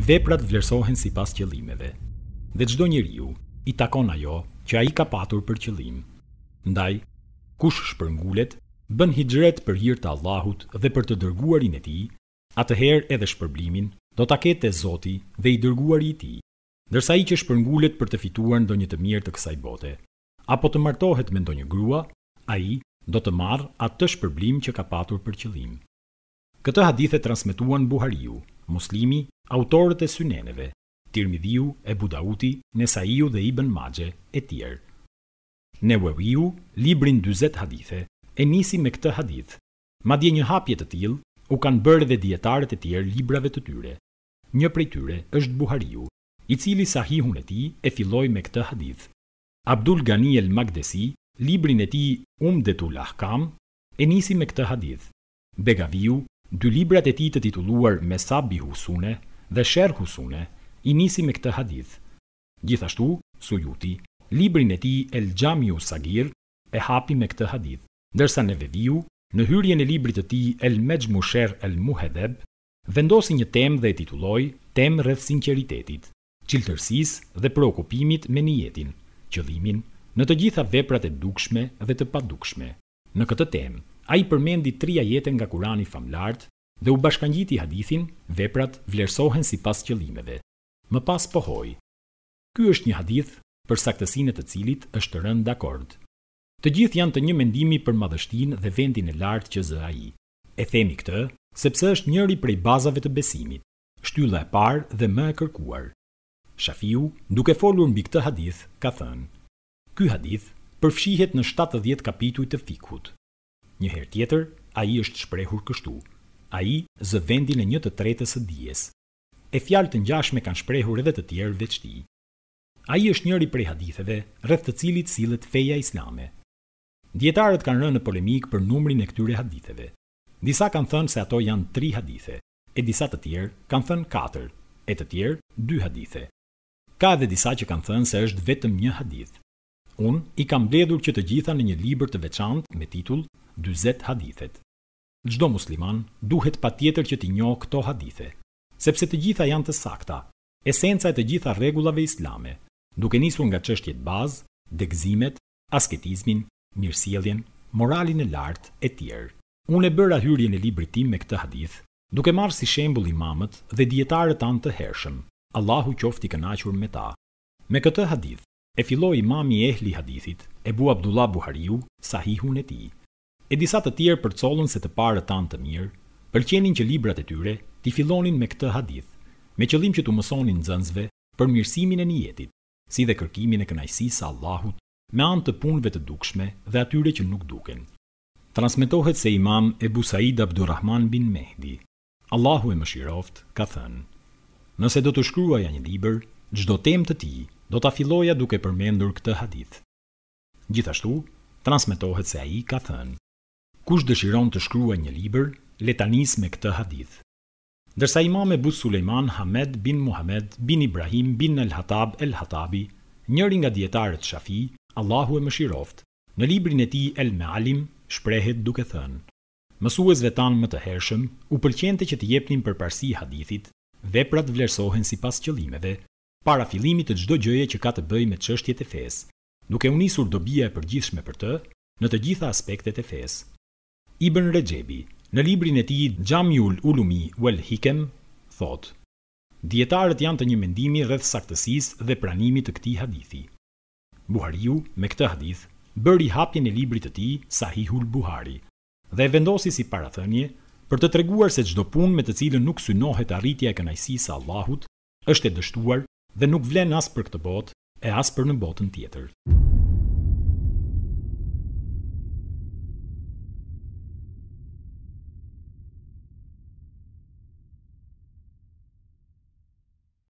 veprat vlerësohen sipas qëllimeve, dhe çdo njeriu i takon ajo që ai ka patur për qëllim. Ndaj, kush shpërngulet, bën hijret për hir të Allahut dhe për të dërguarin e tij, atëherë edhe shpërblimin do ta ketë te Zoti dhe i dërguari i tij, ndërsa ai që shpërngulet për të fituar ndonjë të mirë të kësaj bote, apo të martohet me ndonjë grua, ai do të marrë atë shpërblim që ka patur për qëllim. Këtë hadith e transmetuan Buhariu, Muslimi, autorët e Syneneve, Tirmidhiu, Ebu Dauti, Nesaiu dhe Ibn Maxhe e tjerë. Newawiu, librin 40 hadithe, e nisi me këtë hadith. Madje një hapje të tillë u kanë bërë edhe dietarët e tjerë librave të tyre. Një prej tyre është Buhariu, i cili sahihun e tij e filloi me këtë hadith. Abdul Ghani el-Magdesi, librin e tij Umdetul Ahkam, e nisi me këtë hadith. Begaviu, dy librat e tij të titulluar Mesabi Husune dhe Sherh Husune, i nisi me këtë hadith. Gjithashtu, Suyuti, librin e tij El Jamiu Sagir, e hapi me këtë hadith, ndërsa Neveviu, në hyrjen e librit të tij El Mejmu Sherh El Muhedheb, vendosi një temë dhe e titulloi Temë rreth sinqeritetit, çiltërsisë dhe preokupimit me niyetin, qëllimin në të gjitha veprat e dukshme dhe të padukshme. Në këtë temë, ai përmendi 3 ajete nga Kurani famlart dhe u bashkangjiti hadithin, veprat vlerësohen sipas qëllimeve. Më pas pohoi. Ky është një hadith për saktësinë e të cilit është rënë dakord. Të gjithë janë të një mendimi për madhështinë dhe vendin e lartë që zë ai. E themi këtë sepse është njëri prej bazave të besimit, shtylla e parë dhe më e kërkuar. Shafiu, duke folur mbi këtë hadith, ka thënë: ky hadith përfshihet në 70 kapituj të fikhut. Një herë tjetër, ai është shprehur kështu: ai zë vendin e 1/3 së dijes. E fjalë të ngjashme kanë shprehur edhe të tjerë veç tij. Ai është njëri prej haditheve rreth të cilit sillet feja islame. Dietarët kanë rënë në polemik për numrin e këtyre haditheve. Disa kanë thënë se ato janë 3 hadithe, e disa të tjerë kanë thënë 4, e të tjerë 2 hadithe. Ka edhe disa që kanë thënë se është vetëm një hadith. Unë i kam mbledhur që të gjitha në një libër të veçantë me titull 40 hadithet. Çdo musliman duhet patjetër që t'i njohë këto hadithe, sepse të gjitha janë të sakta, esenca e të gjitha rregullave islame, duke nisur nga çështjet bazë, degëzimet, asketizmin, mirësjelljen, moralin e lartë e tjerë. Unë e bëra hyrjen e librit tim me këtë hadith, duke marrë si shembull imamët dhe dietarët tanë të hershëm, Allahu qoftë i kënaqur me ta. Me këtë hadith e filloi imami i ehli hadithit, Ebu Abdullah Buhariu, sahihun e tij. E disa të tjerë përcollën se të parët tanë të mirë, pëlqenin që librat e tyre t'i fillonin me këtë hadith, me qëllim që t'u mësonin nxënësve për mirësimin e niyetit, si dhe kërkimin e kënaqësisë së Allahut, me anë të punëve të dukshme dhe atyre që nuk duken. Transmetohet se Imam Ebu Said Abdurrahman bin Mehdi, Allahu e mëshiroft, ka thënë: nëse do të shkruaja një libër, çdo temë të tij do ta filloja duke përmendur këtë hadith. Gjithashtu, transmetohet se ai ka thënë: kush dëshiron të shkruajë një libër, le ta nisë me këtë hadith. Ndërsa Imam Ebu Sulejman Hamed bin Muhammad bin Ibrahim bin el-Hatab el-Hatabi, njëri nga dietarët Shafi, Allahu e mëshiroft, në librin e tij El Mealim shprehet duke thënë: mësuesve tanë më të hershëm u pëlqente që të jepnin përparësi hadithit, veprat vlerësohen sipas qëllimeve, para fillimit të çdo gjëje që ka të bëjë me çështjet e fesë, duke u nisur dobia e përgjithshme për të në të gjitha aspektet e fesë. Ibn Rexhebi, në librin e tij Xhamiul Ulumi wal Hikem, thotë: dietarët janë të një mendimi rreth saktësisë dhe pranimit të këtij hadithi. Buhariu, me këtë hadith, bëri hapjen e librit të tij Sahihul Buhari dhe e vendosi si parathënie për të treguar se çdo punë me të cilën nuk synohet arritja e kënaqësisë së Allahut është e dështuar dhe nuk vlen as për këtë botë e as për në botën tjetër.